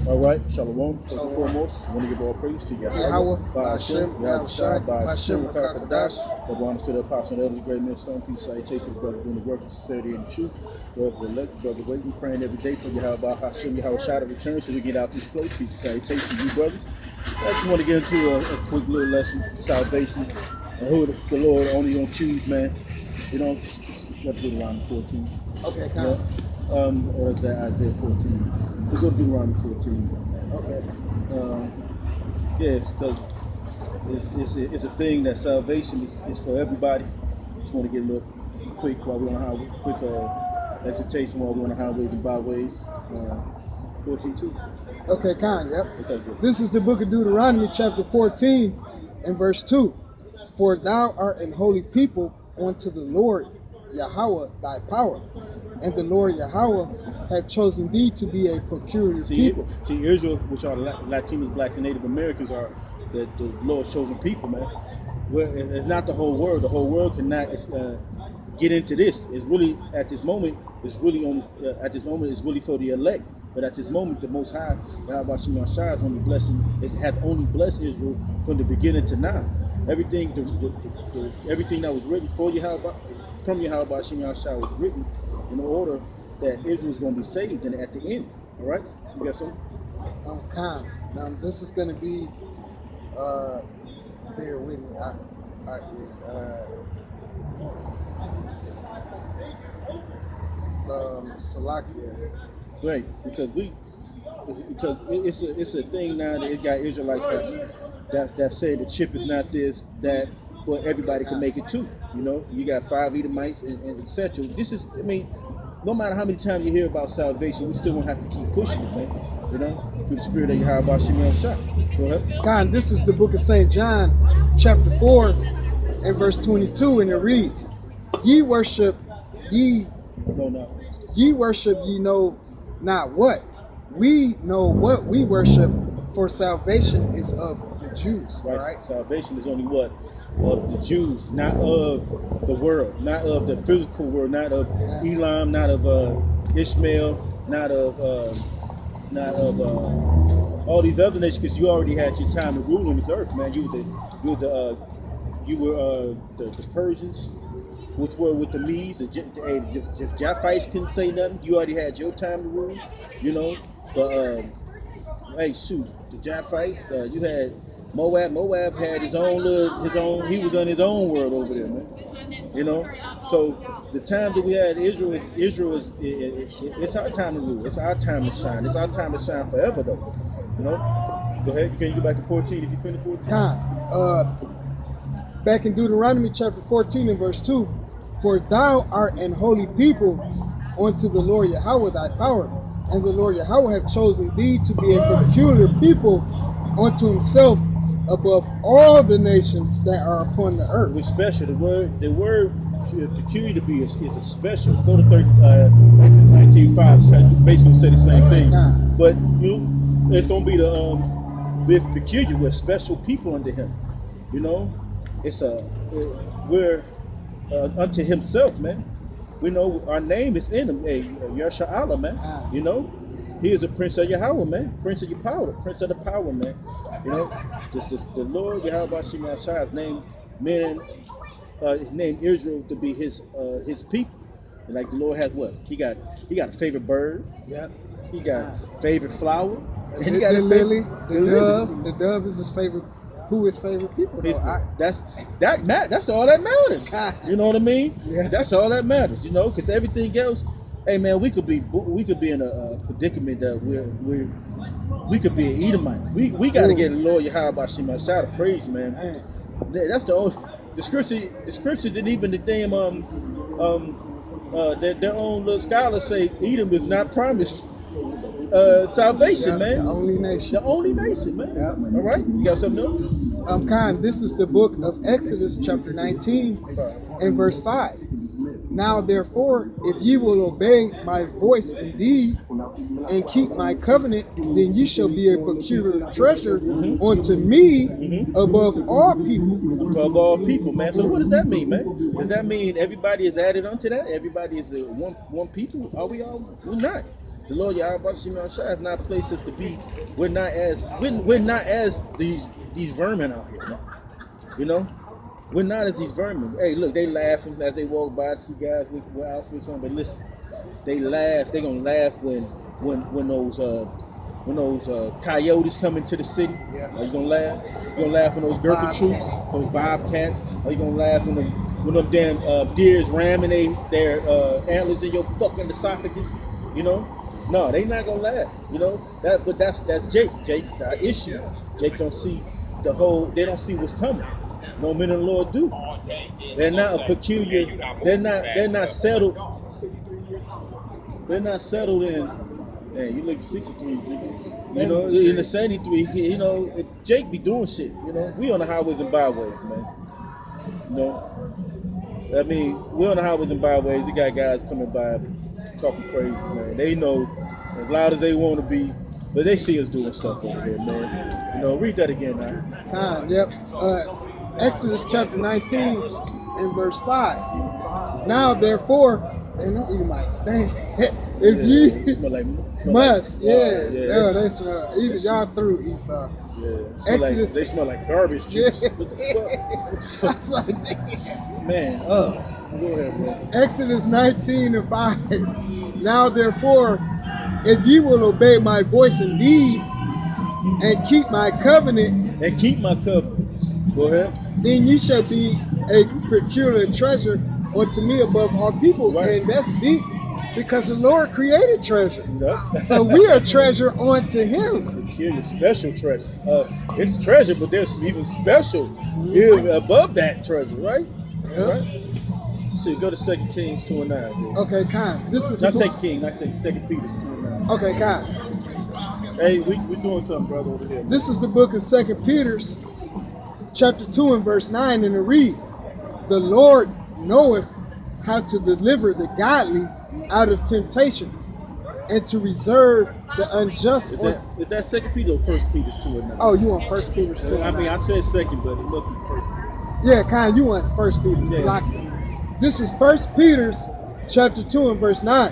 All right, Shalom. First and foremost, I want to give all praise to Yahweh, by Hashem, Yahweh, by Hashem, Kakadash, the one to the apostle and elders, great men, stone, peace, salutation, brother, doing the work of sincerity and truth, brother, elect, brother, waiting, praying every day for Yahweh, by Hashem, Yahweh, shot of return, so we get out this place, peace, salutation, you brothers. I just want to get into a quick little lesson, salvation, and who the Lord only gonna choose, man. You know, let's go to Deuteronomy 14. Okay, kind of. Or is that Isaiah 14? Let's go to Deuteronomy 14. Okay. Yes, because it's a thing that salvation is for everybody. Just want to get a little quick while we're on the highway, quick exhortation while we're on the highways and byways. 14:2. Okay, kind. Yep. Okay, good. This is the book of Deuteronomy, chapter 14, and verse 2. For thou art an holy people unto the Lord Yahweh thy power, and the Lord Yahweh have chosen thee to be a peculiar people. See, Israel, which are Latinos, blacks, and Native Americans, are the Lord's chosen people, man. Well, it's not the whole world. The whole world cannot get into this. It's really at this moment. It's really only It's really for the elect. But at this moment, the Most High, Yahweh Shem Shai, is only blessing. It has only blessed Israel from the beginning to now. Everything, everything that was written for Yahweh, from Yahweh Shem Shai, was written in order that Israel is going to be saved, and at the end. All right, you got something? Kind. Now this is going to be. Bear with me. Salakia. Right, because it's a thing now that it got Israelites that say the chip is not this, that, but everybody can make it too. You know, you got 5 Edomites and etc. This is, I mean, no matter how many times you hear about salvation, we still won't have to keep pushing it, man. You know, through the spirit of Yahweh Shem Shai. Go ahead. God, this is the book of St. John, chapter 4, and verse 22, and it reads, Ye worship ye know not what. We know what we worship, for salvation is of the Jews. Right. Right? Salvation is only what? Of the Jews, not of the world, not of the physical world, not of Elam, not of Ishmael, not of all these other nations, because you already had your time to rule on this earth, man. You were the Persians, which were with the Medes. If Japhites couldn't say nothing, you already had your time to rule. You know, the Japhites. You had Moab. Moab had his own. He was in his own world over there, man. You know, so the time that we had Israel is it's our time to rule. It's our time to shine. It's our time to shine forever, though. You know. Go ahead. Can you go back to 14 if you finish 14? Back in Deuteronomy chapter 14 and verse 2, for thou art an holy people unto the Lord Yahweh thy power, and the Lord Yahweh hath chosen thee to be a peculiar people unto himself above all the nations that are upon the earth. We're special. The word peculiar to be is a special. Go to 19:5. Basically say the same thing. But it's gonna be we're peculiar. We're special people under him. You know, we're unto himself, man. We know our name is in him. Hey, Yasha Allah, man. You know, he is a prince of Yahweh, man. Prince of your power, prince of the power, man. You know, the Lord Yahweh Shem Shai has named named Israel to be his people. And like the Lord has what? He got a favorite bird. Yep. He got favorite flower. And he got the lily, the dove. The dove is his favorite. Who his favorite people? That's all that matters. You know what I mean? Yeah. That's all that matters. You know, because everything else, hey man, we could be in a predicament that we could be an Edomite. We got to get the Lord Yahweh Shem Shai to praise, man. That's the only. The scripture didn't even the damn their own little scholars say Edom is not promised salvation, man. The only nation. The only nation, man. Yep. All right, you got something else? This is the book of Exodus, chapter 19, and verse 5. Now therefore, if ye will obey my voice indeed, and keep my covenant, then ye shall be a peculiar treasure unto me above all people. Above all people, man. So what does that mean, man? Does that mean everybody is added unto that? Everybody is one people? Are we all? We're not. The Lord Yahweh Shai has not placed us to be. We're not as these vermin out here. Man. You know, we're not as these vermin. Hey, look, they laughing as they walk by to see guys with outfits on. But listen, they laugh. They gonna laugh when those coyotes come into the city. Yeah. Are you gonna laugh? You gonna laugh when those Gurkha troops, those bobcats? Are you gonna laugh when them damn deers ramming their antlers in your fucking esophagus? You know? No, they not gonna laugh. You know that, but that's Jake. Jake got issues. Jake don't see the whole. They don't see what's coming. No men of the Lord do. They're not a peculiar. They're not settled. They're not settled in. Man, you look 63. You know, in the 73. You know, Jake be doing shit. You know, we on the highways and byways, man. You know, I mean, we're on the highways and byways. We got guys coming by talking crazy, man. They know as loud as they want to be, but they see us doing stuff over here, man. You know, read that again now. Yep. Exodus chapter 19 and verse 5. Now therefore, and don't eat my stain. If ye must, no, they smell. Either y'all through Esau. Yeah, Exodus, they smell like garbage juice. What the fuck? What the fuck? Man, go ahead, bro. Exodus 19 and 5. Now therefore, if ye will obey my voice indeed, and keep my covenant, Go ahead. then ye shall be a peculiar treasure unto me above all people. Right. And that's deep, because the Lord created treasure. Yep. So we are treasure unto him. Peculiar, special treasure. It's treasure, but there's even special above that treasure, right? Yep. Right? So go to 2 Kings 2 and 9. Dude. Okay, Khan. This is not 2 Kings, not 2 Peter 2 and 9. Okay, Khan. Hey, we're doing something, brother, over here. This is the book of 2 Peter, chapter 2 and verse 9, and it reads, the Lord knoweth how to deliver the godly out of temptations, and to reserve the unjust. Is that 2 Peter or 1 Peter 2 and 9? Oh, you want 1 Peter 2 I mean, I said second, but it must be 1 Peter. Yeah, Khan, you want 1 Peter. Yeah. This is 1 Peter, chapter 2 and verse 9.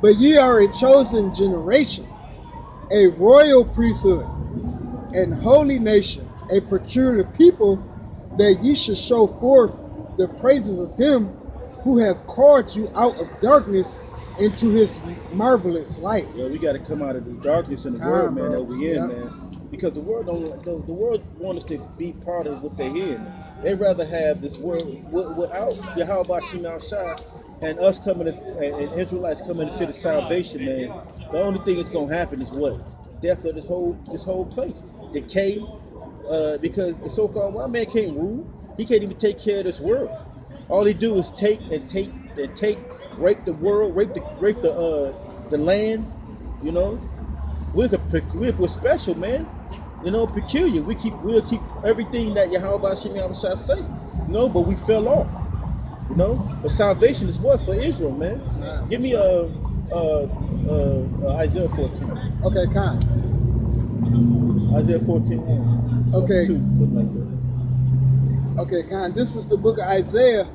But ye are a chosen generation, a royal priesthood, and holy nation, a peculiar people, that ye should show forth the praises of him who have called you out of darkness into his marvelous light. Yeah, we got to come out of the darkness in the world, man, that we in, man. Because the world wants us to be part of what they're in. They'd rather have this world without Yahweh Shai and us coming and Israelites coming into the salvation, man. The only thing that's gonna happen is what? Death of this whole place. Decay. Because the so-called white man can't rule. He can't even take care of this world. All they do is rape the world, rape the land. You know, we're special, man. You know, peculiar. We'll keep everything that Yahweh Shai say. You know, but we fell off. You know, but salvation is what for Israel, man. Give me Isaiah 14. Okay, Khan. Isaiah 14. Okay. 2, something like that. Okay, Khan. This is the book of Isaiah.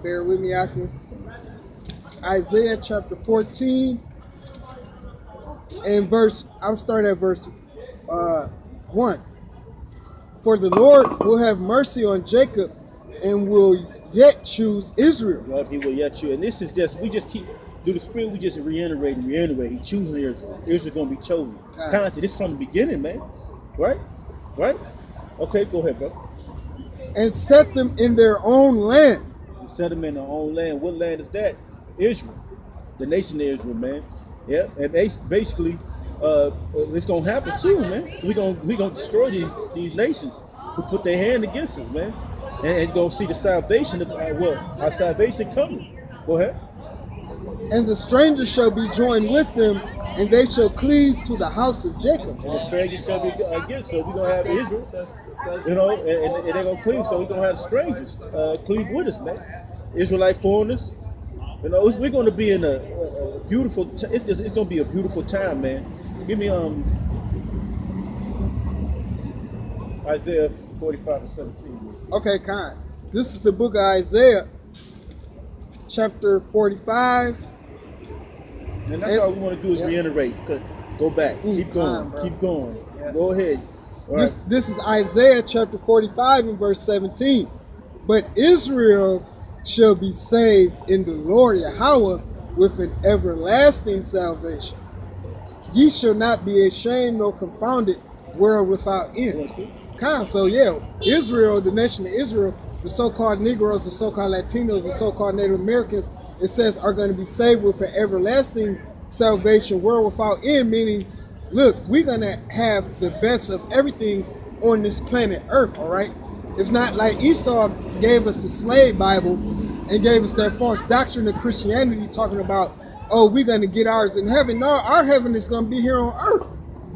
Bear with me, Akin. Isaiah chapter 14 and I'll start at verse 1. For the Lord will have mercy on Jacob and will yet choose Israel. Lord, he will yet choose. And this is we just keep, through the Spirit, we just reiterate. He choosing Israel. Israel's going to be chosen. Constantly. This is from the beginning, man. Right? Okay, go ahead, bro. And set them in their own land. Set them in their own land. What land is that? Israel. The nation of Israel, man. Yeah, and basically, it's gonna happen soon, man. We gonna destroy these nations who put their hand against us, man, and gonna see the salvation of our salvation coming. Go ahead. And the strangers shall be joined with them, and they shall cleave to the house of Jacob. And the strangers shall be against. So we're gonna have Israel, you know, and they're gonna cleave. So we're gonna have the strangers cleave with us, man. Israelite foreigners. You know, we're going to be in a beautiful. It's going to be a beautiful time, man. Give me Isaiah 45:17. Okay, Khan. This is the book of Isaiah, chapter 45 And that's all we want to do is reiterate. Go back. Keep going. Keep going. Yeah. Go ahead. This is Isaiah chapter 45 and verse 17. But Israel shall be saved in the Lord Yahweh with an everlasting salvation. Ye shall not be ashamed nor confounded, world without end. So yeah, Israel, the nation of Israel, the so-called Negroes, the so-called Latinos, the so-called Native Americans, it says are going to be saved with an everlasting salvation, world without end, meaning, look, we're going to have the best of everything on this planet Earth, all right? It's not like Esau gave us a slave Bible and gave us that false doctrine of Christianity talking about, oh, we're going to get ours in heaven. No, our heaven is going to be here on earth.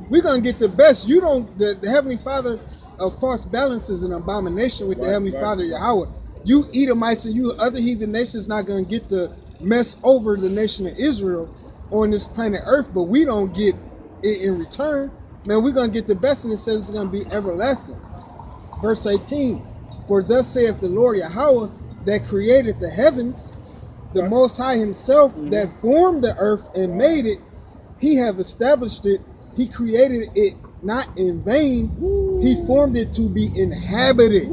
We're going to get the best. You don't, the Heavenly Father of false balance is an abomination with the Heavenly Father Yahweh. You Edomites and you other heathen nations not going to get to mess over the nation of Israel on this planet earth, but we don't get it in return. Man, we're going to get the best, and it says it's going to be everlasting. Verse 18, for thus saith the Lord Yahweh that created the heavens, the Most High himself that formed the earth and made it, he have established it, he created it not in vain, he formed it to be inhabited.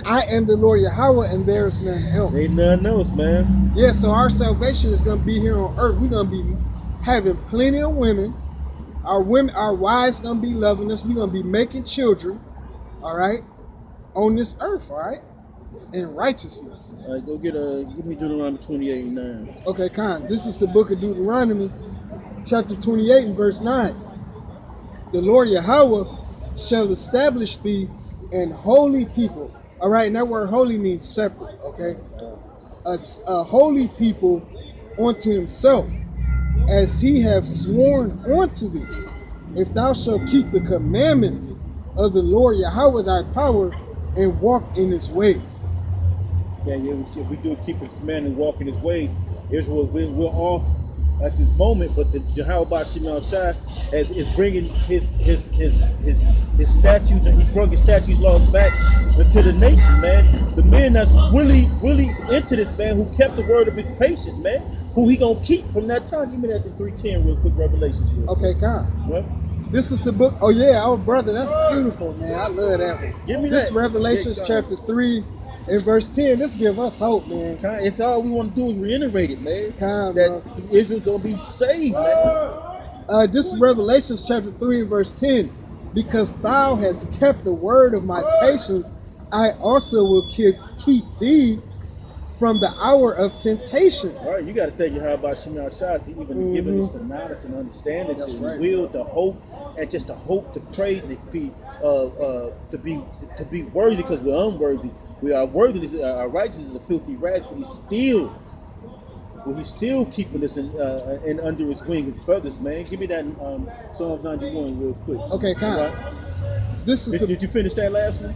I am the Lord Yahweh and there is none else. Ain't nothing else, man. Yeah, so our salvation is going to be here on earth. We're going to be having plenty of women. Our wives going to be loving us. We're going to be making children, all right, on this earth, all right, in righteousness. All right, go give me Deuteronomy 28 and 9. Okay, Khan. This is the book of Deuteronomy, chapter 28 and verse 9. The Lord Yahweh shall establish thee an holy people. All right, and that word holy means separate, okay? A holy people unto himself, as he hath sworn unto thee, if thou shalt keep the commandments of the Lord Yahweh thy power and walk in his ways. Yeah, if we do keep his command and walk in his ways, Israel, we're off at this moment, but the Yahweh Shem outside is bringing his statutes, and he's bringing statutes laws back to the nation, man. The men that's really into this, man, who kept the word of his patience, man, who he gonna keep from that time. Give me that in 3:10 real quick, Revelations. Okay, Khan. What? This is the book. Oh yeah, oh brother, that's beautiful, man. I love that one. Give me this that. Revelations chapter 3 and verse 10. This give us hope, man. It's all we want to do is reiterate it, man. That Israel's gonna be saved, man. This is Revelations chapter 3 and verse 10. Because thou hast kept the word of my patience, I also will keep thee from the hour of temptation. All right, you got to thank you how about Shema outside to even giving us the knowledge and understanding, the will, the hope, and just the hope to pray to be worthy, because we're unworthy. We are worthy. Our righteousness is a filthy rags, but he's still keeping us in under his wing, his feathers, man. Give me that Psalms 91 real quick. Okay, Kyle. Right. This is did you finish that last one?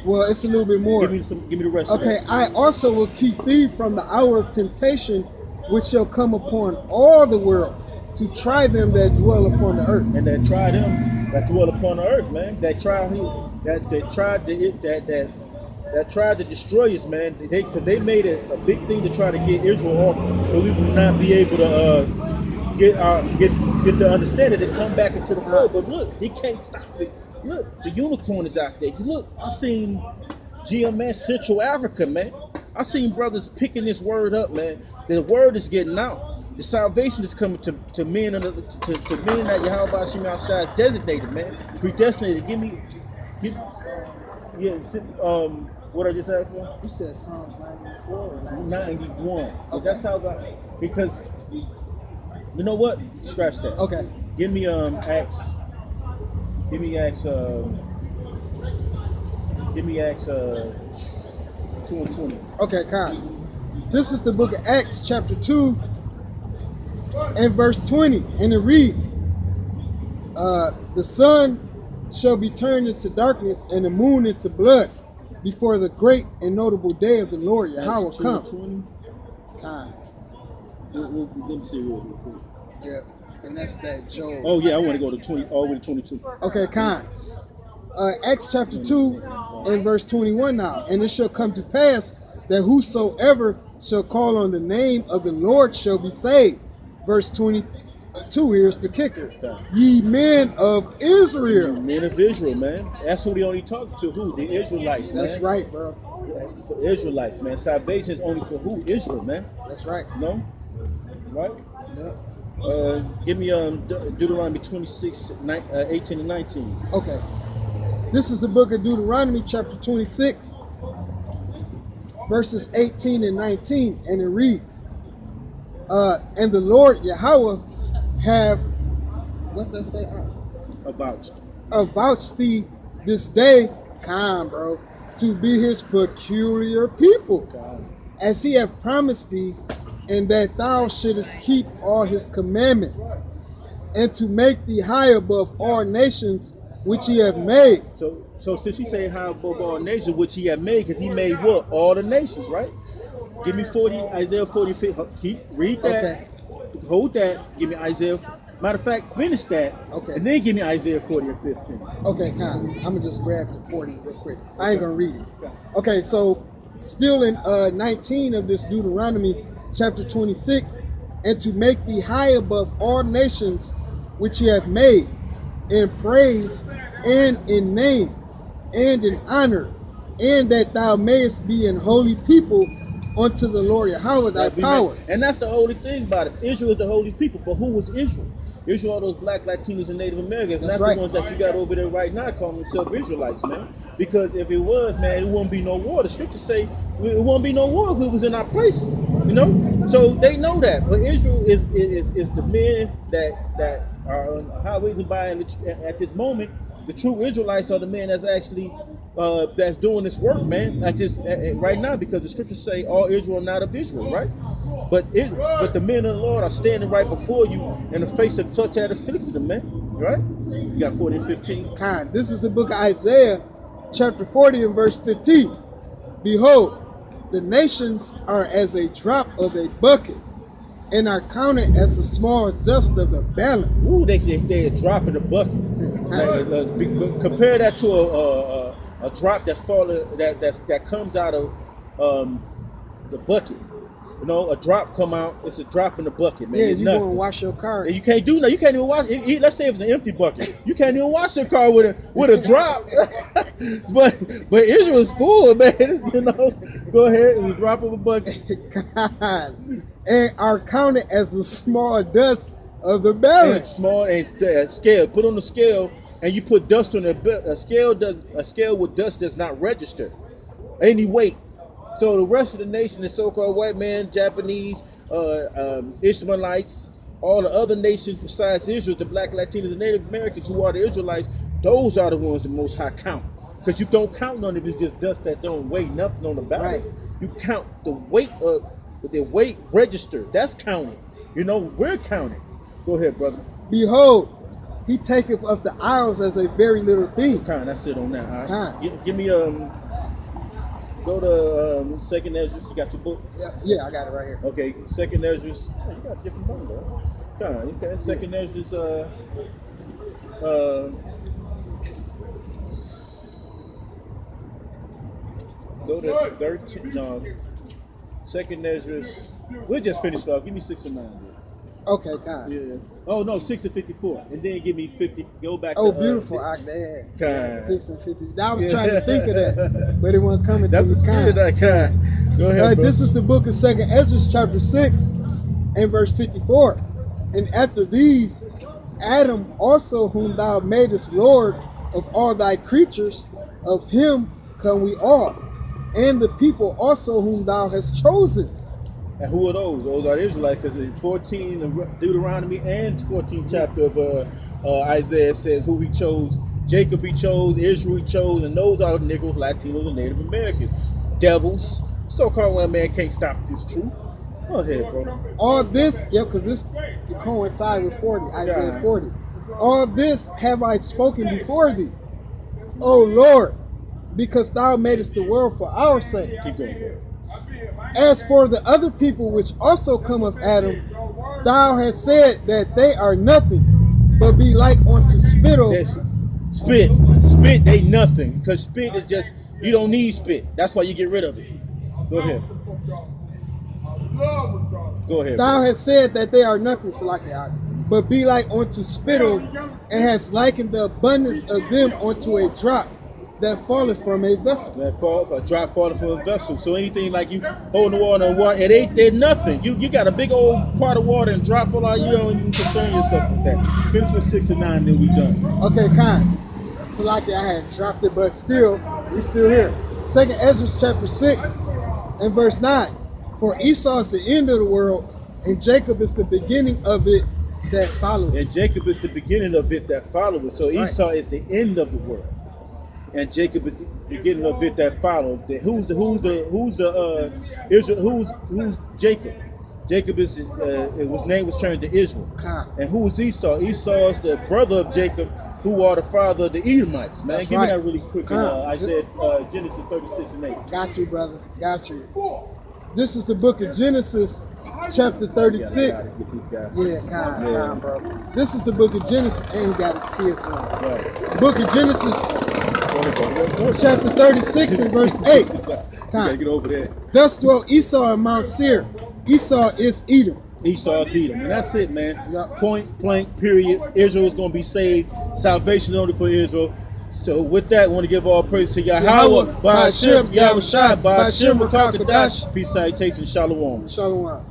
Well, it's a little bit more. Give me the rest. Okay, of that. I also will keep thee from the hour of temptation, which shall come upon all the world, to try them that dwell upon the earth. And that try them that dwell upon the earth, man. That tried to destroy us, man. Because they made it a big thing to try to get Israel off, so we would not be able to get the understanding to come back into the fold. But look, he can't stop it. Look, the unicorn is out there. Look, I seen GMS Central Africa, man. I seen brothers picking this word up, man. The word is getting out. The salvation is coming to men to men that Yahweh Shem outside designated, man. Predestinated. What I just asked for? You said Psalms 94 or 91. Okay. That's how because you know what? Scratch that. Okay. Give me Acts. Give me Acts 2 and 20. Okay, Kyle. This is the book of Acts, chapter 2 and verse 20. And it reads, the sun shall be turned into darkness and the moon into blood before the great and notable day of the Lord Yahweh come. Kyle. Let me see real quick. Yeah. And that's that Job. Oh yeah, I want to go to 20, all the way to 22. Okay, Khan. Acts chapter 2 and verse 21 now. And it shall come to pass that whosoever shall call on the name of the Lord shall be saved. Verse 22, here's the kicker. Ye men of Israel. Men of Israel, man. That's who they only talk to. Who? The Israelites, man. That's right, bro. For Israelites, man. Salvation is only for who? Israel, man. That's right. No? Right? Yeah. Give me Deuteronomy 26, 18 and 19. Okay. This is the book of Deuteronomy, chapter 26, verses 18 and 19, and it reads, and the Lord Yahweh have, what does that say? Avouched thee this day, bro, to be his peculiar people, as he hath promised thee, and that thou shouldest keep all his commandments, and to make thee high above all nations which he hath made. So since he say high above all nations which he hath made, because he made what? All the nations, right? Give me Isaiah 40. Read that. Okay. Hold that. Give me Isaiah. Matter of fact, finish that. Okay. And then give me Isaiah 40 and 15. Okay, I'm gonna just grab the 40 real quick. I ain't gonna read it. Okay, so still in 19 of this Deuteronomy chapter 26, and to make thee high above all nations which he hath made, in praise and in name and in honor, and that thou mayest be an holy people unto the Lord Yahweh thy power. And that's the holy thing about it. Israel is the holy people, but who was Israel? Israel are those black Latinos and Native Americans, not the ones that you got over there right now calling themselves Israelites, man. Because if it was, man, it wouldn't be no war. The scriptures say it wouldn't be no war if it was in our place, you know. So they know that. But Israel is the men that are on highways and by at this moment. The true Israelites are the men that's actually that's doing this work, man. Right now, because the scriptures say all Israel are not of Israel, right? But the men of the Lord are standing right before you in the face of such that afflicted them, man. Right? You got 40 and 15. This is the book of Isaiah, chapter 40 and verse 15. Behold, the nations are as a drop of a bucket, and are counted as the small dust of the balance. Ooh, they a drop in the bucket. Compare that to a drop that's falling that comes out of the bucket. You know, a drop come out, it's a drop in the bucket, man. Yeah, you want to wash your car. And you can't do nothing. You can't even wash it. Let's say it's an empty bucket. You can't even wash your car with a drop. but Israel's full, man. You know, go ahead, it's a drop of a bucket. God. And are counted as the small dust of the balance. And small and scale. Put on the scale, and you put dust on a scale. A scale with dust does not register any weight. So the rest of the nation, the so-called white man, Japanese, Ishmaelites, all the other nations besides Israel, the black Latinos, the Native Americans who are the Israelites, those are the ones the Most High count. Because you don't count none if it's just dust that don't weigh nothing on the balance. Right. You count the weight of the weight registers. That's counting. You know, we're counting. Go ahead, brother. Behold, he taketh of the isles as a very little thing. That's it on that. Give me go to Second Ezra. You got your book? Yeah, I got it right here. Okay, Second Ezra. Oh, you got a different one, bro. Okay, Second Ezra. Go to 13. No, Second Ezra. We'll just finish off. Give me 6 and 9. Bro. Okay, God. Yeah. Oh no, 6 and 54, and then give me 50. Go back. Oh, to, beautiful. Yeah, 6 and 50. I was trying to think of that, but it wasn't coming to the kind. Go ahead, bro. This is the book of Second Ezra, chapter 6, and verse 54. And after these, Adam also, whom thou madest Lord of all thy creatures, of him come we all, and the people also whom thou hast chosen. And who are those? Those are the Israelites, because in 14 of Deuteronomy and 14th chapter of Isaiah says who he chose. Jacob he chose, Israel he chose, and those are Negroes, Latinos, and Native Americans. Devils. So-called one man can't stop this truth. Go ahead, bro. All this, because this coincides with 40, Isaiah 40. All this have I spoken before thee, O Lord, because thou madest the world for our sake. Keep going, bro. As for the other people which also come of Adam, thou hast said that they are nothing, but be like unto spittle. Spit, they nothing. Because spit is just, you don't need spit. That's why you get rid of it. Go ahead. Go ahead. Thou Bro. hast said that they are nothing, Salakia, but be like unto spittle, and hast likened the abundance of them unto a drop that falleth from a vessel. That fall, a drop falling from a vessel. So anything like you holding the water and water, it ain't there nothing. You got a big old part of water and drop fall out, you don't even concern yourself with that. Finish with 6 and 9, then we done. Okay, kind. Salakia, I had dropped it, but still, we still here. Second Ezra chapter 6 and verse 9. For Esau is the end of the world, and Jacob is the beginning of it that follows. And Jacob is the beginning of it that follows. So Esau is the end of the world, and Jacob is the beginning of it that follows. Who's Jacob? Jacob is his name was turned to Israel. And who is Esau? Esau is the brother of Jacob, who are the father of the Edomites. Man, give me that really quick. I said Genesis 36 and 8. Got you, brother. Got you. This is the book of Genesis, chapter 36. Yeah, bro. This is the book of Genesis, and he got his kids on. Right. Book of Genesis, chapter 36 and verse 8. Gotta get over there. Thus dwelt Esau in Mount Seir. Esau is Edom. Esau is Edom. And that's it, man. Yep. Point blank, period. Israel is going to be saved. Salvation only for Israel. So with that, I want to give all praise to Yahweh, Ba'ashem, Yahushua, Ba'ashem, Rakakadash. Peace, salutation, shalom. Shalom.